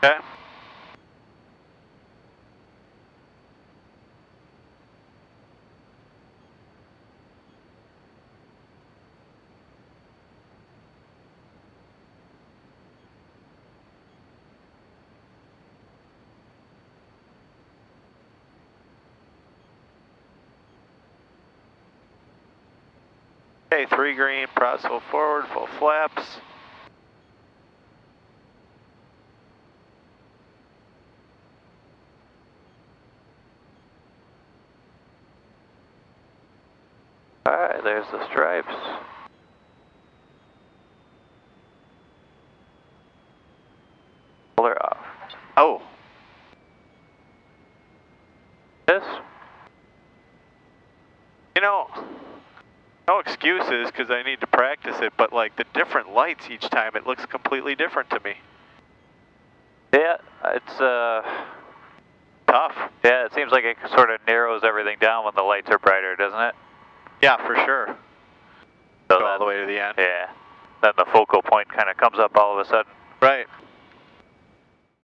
Okay. Okay, 3 green, press full forward, full flaps. Alright, there's the stripes. Pull her off. Oh. This? You know, no excuses because I need to practice it, but like the different lights each time, it looks completely different to me. Yeah, it's Tough. yeah, it seems like it sort of narrows everything down when the lights are brighter, doesn't it? Yeah, for sure. So Go all the way to the end. Yeah. Then the focal point kind of comes up all of a sudden.